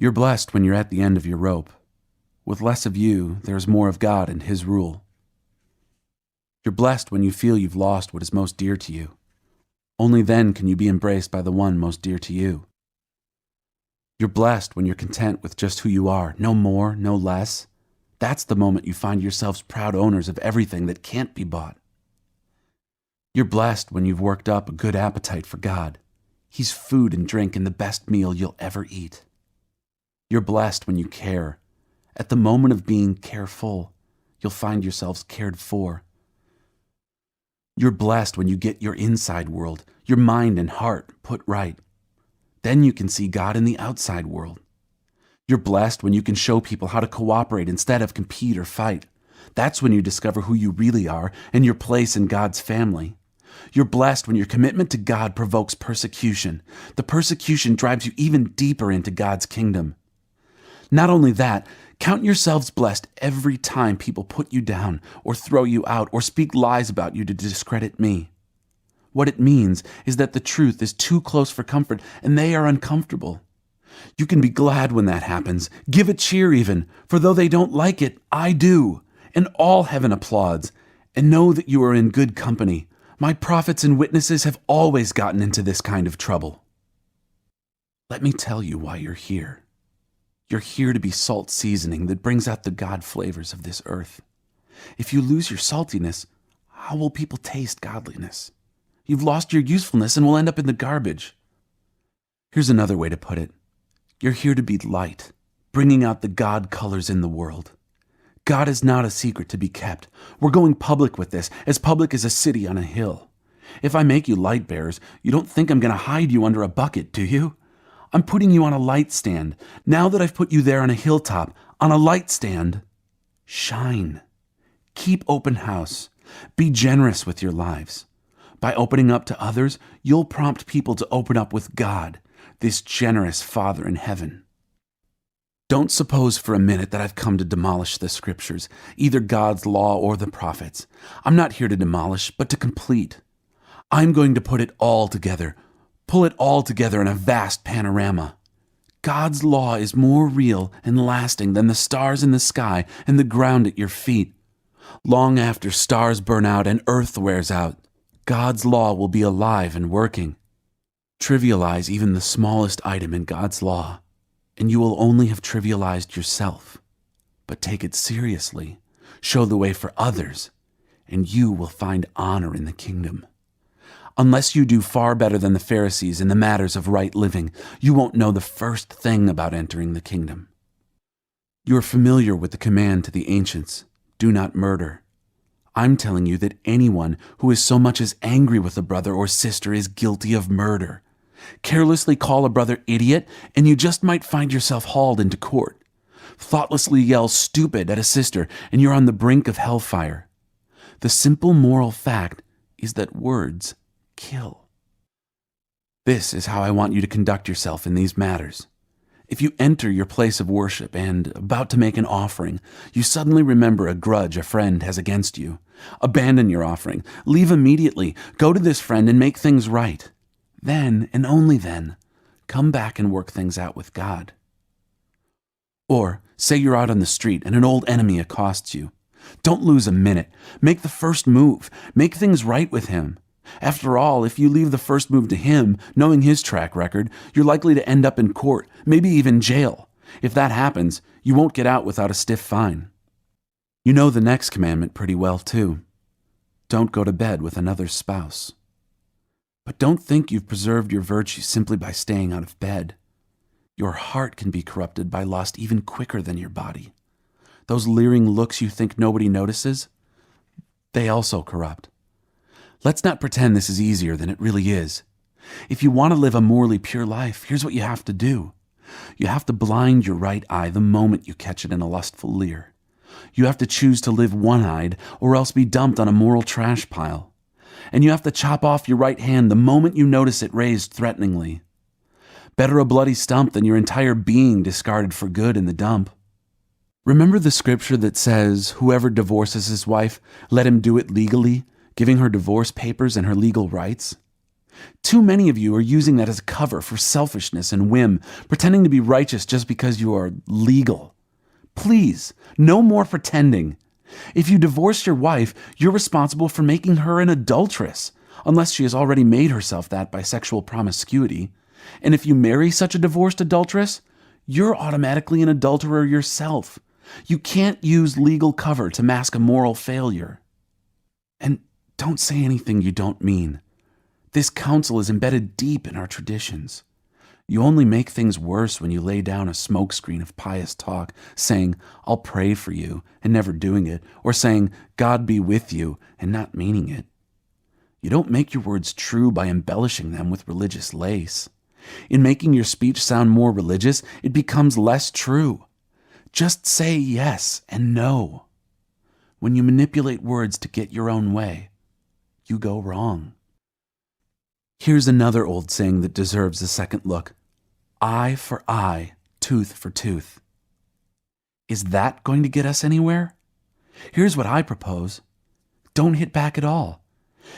You're blessed when you're at the end of your rope. With less of you, there is more of God and His rule. You're blessed when you feel you've lost what is most dear to you. Only then can you be embraced by the one most dear to you. You're blessed when you're content with just who you are, no more, no less. That's the moment you find yourselves proud owners of everything that can't be bought. You're blessed when you've worked up a good appetite for God. He's food and drink and the best meal you'll ever eat. You're blessed when you care. At the moment of being careful, you'll find yourselves cared for. You're blessed when you get your inside world, your mind and heart put right. Then you can see God in the outside world. You're blessed when you can show people how to cooperate instead of compete or fight. That's when you discover who you really are and your place in God's family. You're blessed when your commitment to God provokes persecution. The persecution drives you even deeper into God's kingdom. Not only that, count yourselves blessed every time people put you down or throw you out or speak lies about you to discredit me. What it means is that the truth is too close for comfort and they are uncomfortable. You can be glad when that happens. Give a cheer even, for though they don't like it, I do. And all heaven applauds. And know that you are in good company. My prophets and witnesses have always gotten into this kind of trouble. Let me tell you why you're here. You're here to be salt seasoning that brings out the God flavors of this earth. If you lose your saltiness, how will people taste godliness? You've lost your usefulness and will end up in the garbage. Here's another way to put it. You're here to be light, bringing out the God colors in the world. God is not a secret to be kept. We're going public with this, as public as a city on a hill. If I make you light bearers, you don't think I'm going to hide you under a bucket, do you? I'm putting you on a light stand. Now that I've put you there on a hilltop, on a light stand, shine. Keep open house. Be generous with your lives. By opening up to others, you'll prompt people to open up with God, this generous Father in heaven. Don't suppose for a minute that I've come to demolish the scriptures, either God's law or the prophets. I'm not here to demolish, but to complete. I'm going to put it all together, pull it all together in a vast panorama. God's law is more real and lasting than the stars in the sky and the ground at your feet. Long after stars burn out and earth wears out, God's law will be alive and working. Trivialize even the smallest item in God's law, and you will only have trivialized yourself. But take it seriously, show the way for others, and you will find honor in the kingdom. Unless you do far better than the Pharisees in the matters of right living, you won't know the first thing about entering the kingdom. You are familiar with the command to the ancients, do not murder. I'm telling you that anyone who is so much as angry with a brother or sister is guilty of murder. Carelessly call a brother idiot, and you just might find yourself hauled into court. Thoughtlessly yell stupid at a sister, and you're on the brink of hellfire. The simple moral fact is that words kill. This is how I want you to conduct yourself in these matters. If you enter your place of worship and, about to make an offering, you suddenly remember a grudge a friend has against you, abandon your offering, leave immediately, go to this friend and make things right. Then, and only then, come back and work things out with God. Or, say you're out on the street and an old enemy accosts you. Don't lose a minute. Make the first move. Make things right with him. After all, if you leave the first move to him, knowing his track record, you're likely to end up in court, maybe even jail. If that happens, you won't get out without a stiff fine. You know the next commandment pretty well, too. Don't go to bed with another's spouse. But don't think you've preserved your virtue simply by staying out of bed. Your heart can be corrupted by lust even quicker than your body. Those leering looks you think nobody notices, they also corrupt. Let's not pretend this is easier than it really is. If you want to live a morally pure life, here's what you have to do. You have to blind your right eye the moment you catch it in a lustful leer. You have to choose to live one-eyed or else be dumped on a moral trash pile. And you have to chop off your right hand the moment you notice it raised threateningly. Better a bloody stump than your entire being discarded for good in the dump. Remember the scripture that says, whoever divorces his wife, let him do it legally, giving her divorce papers and her legal rights? Too many of you are using that as a cover for selfishness and whim, pretending to be righteous just because you are legal. Please, no more pretending. If you divorce your wife, you're responsible for making her an adulteress, unless she has already made herself that by sexual promiscuity. And if you marry such a divorced adulteress, you're automatically an adulterer yourself. You can't use legal cover to mask a moral failure. And don't say anything you don't mean. This counsel is embedded deep in our traditions. You only make things worse when you lay down a smokescreen of pious talk, saying, "I'll pray for you," and never doing it, or saying, "God be with you," and not meaning it. You don't make your words true by embellishing them with religious lace. In making your speech sound more religious, it becomes less true. Just say yes and no. When you manipulate words to get your own way, you go wrong. Here's another old saying that deserves a second look. Eye for eye, tooth for tooth. Is that going to get us anywhere? Here's what I propose. Don't hit back at all.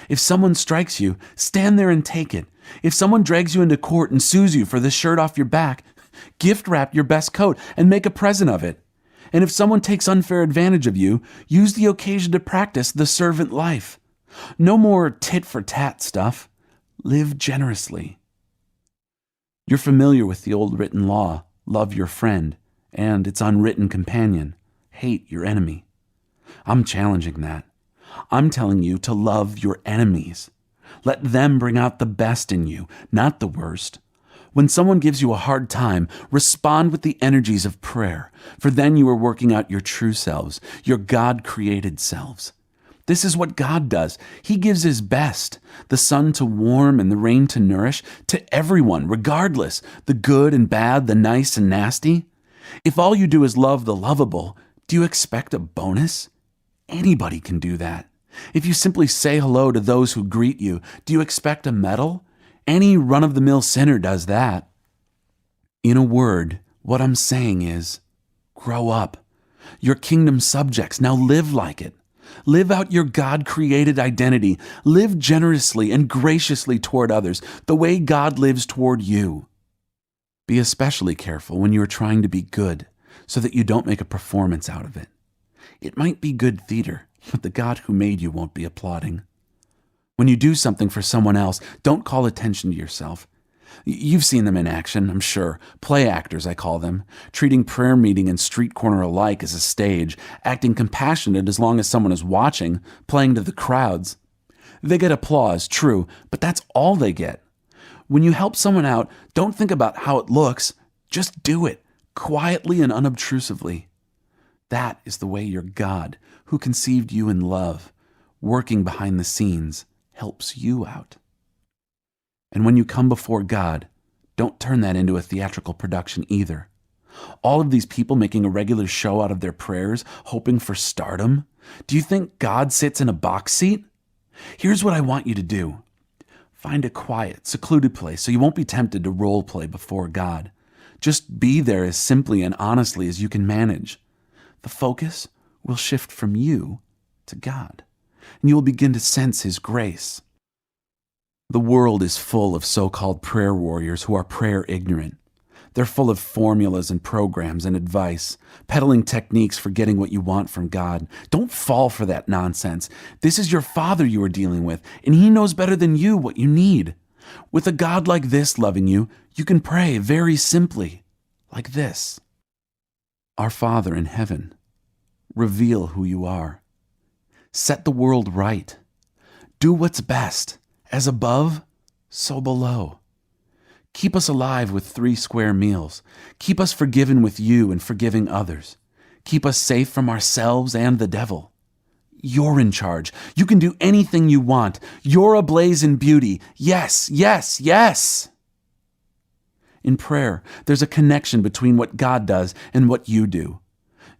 If someone strikes you, stand there and take it. If someone drags you into court and sues you for the shirt off your back, gift wrap your best coat and make a present of it. And if someone takes unfair advantage of you, use the occasion to practice the servant life. No more tit for tat stuff. Live generously. You're familiar with the old written law, love your friend, and its unwritten companion, hate your enemy. I'm challenging that. I'm telling you to love your enemies. Let them bring out the best in you, not the worst. When someone gives you a hard time, respond with the energies of prayer, for then you are working out your true selves, your God-created selves. This is what God does. He gives His best, the sun to warm and the rain to nourish, to everyone, regardless, the good and bad, the nice and nasty. If all you do is love the lovable, do you expect a bonus? Anybody can do that. If you simply say hello to those who greet you, do you expect a medal? Any run-of-the-mill sinner does that. In a word, what I'm saying is, grow up. You're kingdom subjects. Now live like it. Live out your God-created identity. Live generously and graciously toward others, the way God lives toward you. Be especially careful when you are trying to be good, so that you don't make a performance out of it. It might be good theater, but the God who made you won't be applauding. When you do something for someone else, don't call attention to yourself. You've seen them in action, I'm sure. Play actors, I call them, treating prayer meeting and street corner alike as a stage, acting compassionate as long as someone is watching, playing to the crowds. They get applause, true, but that's all they get. When you help someone out, don't think about how it looks. Just do it, quietly and unobtrusively. That is the way your God, who conceived you in love, working behind the scenes, helps you out. And when you come before God, don't turn that into a theatrical production either. All of these people making a regular show out of their prayers, hoping for stardom. Do you think God sits in a box seat? Here's what I want you to do. Find a quiet, secluded place so you won't be tempted to role play before God. Just be there as simply and honestly as you can manage. The focus will shift from you to God, and you will begin to sense His grace. The world is full of so-called prayer warriors who are prayer ignorant. They're full of formulas and programs and advice, peddling techniques for getting what you want from God. Don't fall for that nonsense. This is your Father you are dealing with, and He knows better than you what you need. With a God like this loving you, you can pray very simply, like this. Our Father in heaven, reveal who you are. Set the world right. Do what's best. As above, so below. Keep us alive with 3 square meals. Keep us forgiven with you and forgiving others. Keep us safe from ourselves and the devil. You're in charge. You can do anything you want. You're ablaze in beauty. Yes, yes, yes. In prayer, there's a connection between what God does and what you do.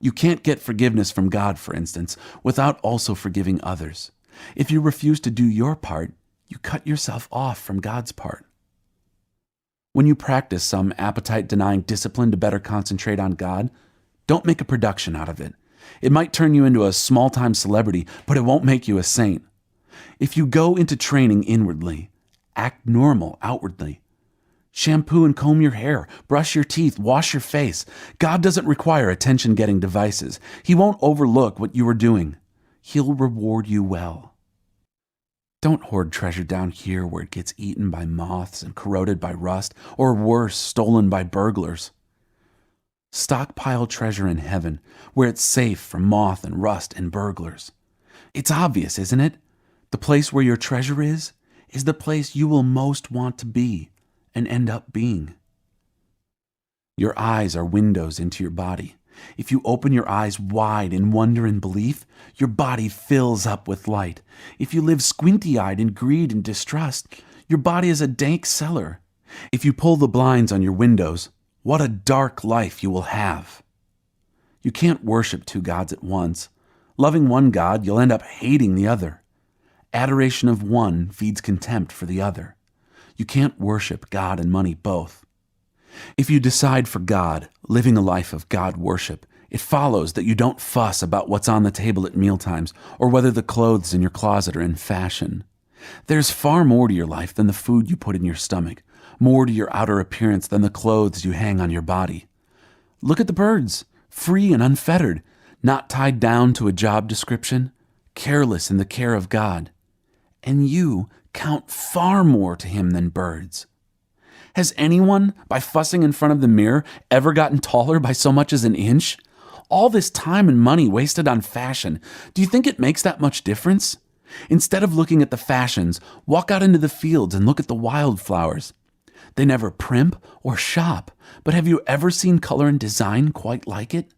You can't get forgiveness from God, for instance, without also forgiving others. If you refuse to do your part, you cut yourself off from God's part. When you practice some appetite-denying discipline to better concentrate on God, don't make a production out of it. It might turn you into a small-time celebrity, but it won't make you a saint. If you go into training inwardly, Act normal outwardly. Shampoo and comb your hair, brush your teeth, wash your face. God doesn't require attention-getting devices. He won't overlook what you are doing. He'll reward you well. Don't hoard treasure down here where it gets eaten by moths and corroded by rust, or worse, stolen by burglars. Stockpile treasure in heaven, where it's safe from moth and rust and burglars. It's obvious, isn't it? The place where your treasure is the place you will most want to be and end up being. Your eyes are windows into your body. If you open your eyes wide in wonder and belief, your body fills up with light. If you live squinty-eyed in greed and distrust, your body is a dank cellar. If you pull the blinds on your windows, what a dark life you will have. You can't worship two gods at once. Loving one God, you'll end up hating the other. Adoration of one feeds contempt for the other. You can't worship God and money both. If you decide for God, living a life of God worship, it follows that you don't fuss about what's on the table at mealtimes or whether the clothes in your closet are in fashion. There's far more to your life than the food you put in your stomach, more to your outer appearance than the clothes you hang on your body. Look at the birds, free and unfettered, not tied down to a job description, careless in the care of God. And you count far more to Him than birds. Has anyone, by fussing in front of the mirror, ever gotten taller by so much as an inch? All this time and money wasted on fashion, do you think it makes that much difference? Instead of looking at the fashions, walk out into the fields and look at the wildflowers. They never primp or shop, but have you ever seen color and design quite like it?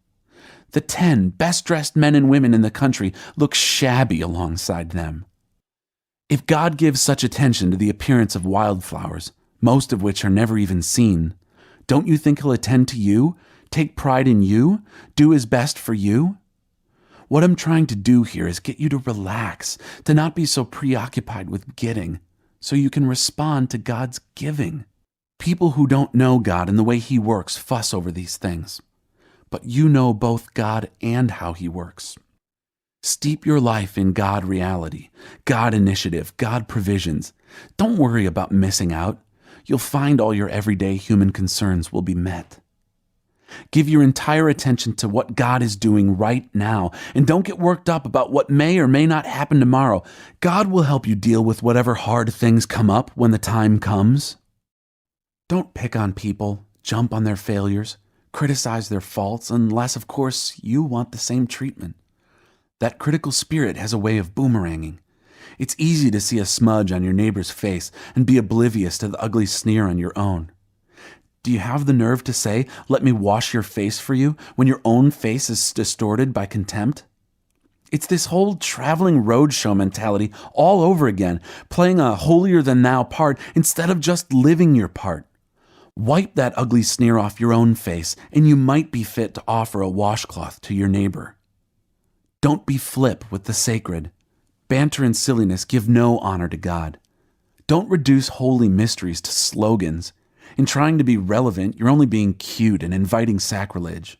The 10 best-dressed men and women in the country look shabby alongside them. If God gives such attention to the appearance of wildflowers, most of which are never even seen, don't you think He'll attend to you, take pride in you, do His best for you? What I'm trying to do here is get you to relax, to not be so preoccupied with getting, so you can respond to God's giving. People who don't know God and the way He works fuss over these things, but you know both God and how He works. Steep your life in God reality, God initiative, God provisions. Don't worry about missing out. You'll find all your everyday human concerns will be met. Give your entire attention to what God is doing right now, and don't get worked up about what may or may not happen tomorrow. God will help you deal with whatever hard things come up when the time comes. Don't pick on people, jump on their failures, criticize their faults, unless, of course, you want the same treatment. That critical spirit has a way of boomeranging. It's easy to see a smudge on your neighbor's face and be oblivious to the ugly sneer on your own. Do you have the nerve to say, "Let me wash your face for you," when your own face is distorted by contempt? It's this whole traveling roadshow mentality all over again, playing a holier-than-thou part instead of just living your part. Wipe that ugly sneer off your own face, and you might be fit to offer a washcloth to your neighbor. Don't be flip with the sacred. Banter and silliness give no honor to God. Don't reduce holy mysteries to slogans. In trying to be relevant, you're only being cute and inviting sacrilege.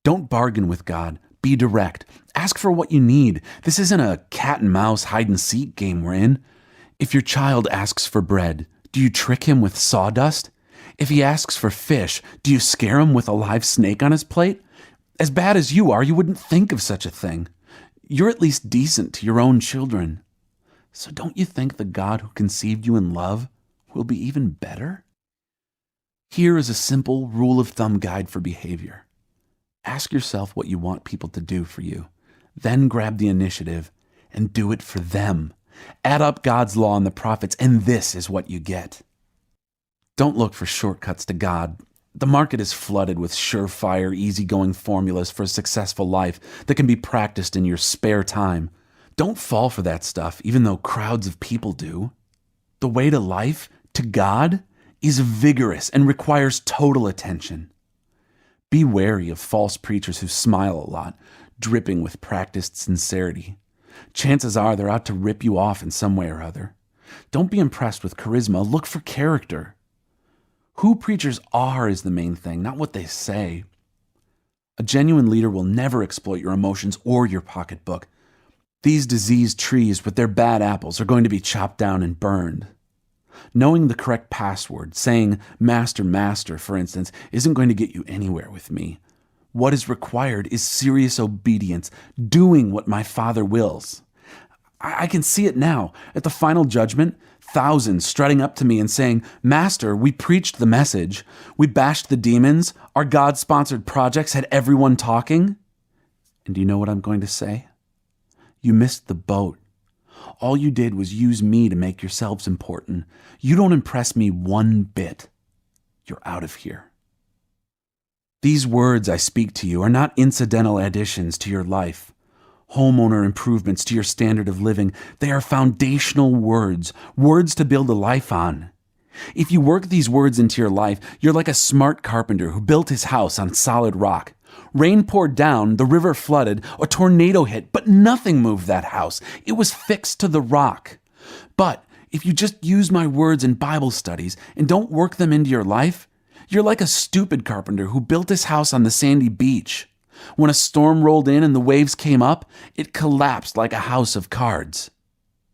Don't bargain with God. Be direct. Ask for what you need. This isn't a cat and mouse hide and seek game we're in. If your child asks for bread, do you trick him with sawdust? If he asks for fish, do you scare him with a live snake on his plate? As bad as you are, you wouldn't think of such a thing. You're at least decent to your own children. So don't you think the God who conceived you in love will be even better? Here is a simple rule of thumb guide for behavior. Ask yourself what you want people to do for you. Then grab the initiative and do it for them. Add up God's law and the prophets, and this is what you get. Don't look for shortcuts to God. The market is flooded with surefire, easygoing formulas for a successful life that can be practiced in your spare time. Don't fall for that stuff, even though crowds of people do. The way to life, to God, is vigorous and requires total attention. Be wary of false preachers who smile a lot, dripping with practiced sincerity. Chances are they're out to rip you off in some way or other. Don't be impressed with charisma. Look for character. Who preachers are is the main thing, not what they say. A genuine leader will never exploit your emotions or your pocketbook. These diseased trees with their bad apples are going to be chopped down and burned. Knowing the correct password, saying Master, Master, for instance, isn't going to get you anywhere with me. What is required is serious obedience, doing what my Father wills. I can see it now. At the final judgment, thousands strutting up to me and saying, Master, we preached the message. We bashed the demons. Our God-sponsored projects had everyone talking. And do you know what I'm going to say? You missed the boat. All you did was use me to make yourselves important. You don't impress me one bit. You're out of here. These words I speak to you are not incidental additions to your life, homeowner improvements to your standard of living. They are foundational words, words to build a life on. If you work these words into your life, you're like a smart carpenter who built his house on solid rock. Rain poured down, the river flooded, a tornado hit, but nothing moved that house. It was fixed to the rock. But if you just use my words in Bible studies and don't work them into your life, you're like a stupid carpenter who built his house on the sandy beach. When a storm rolled in and the waves came up, it collapsed like a house of cards.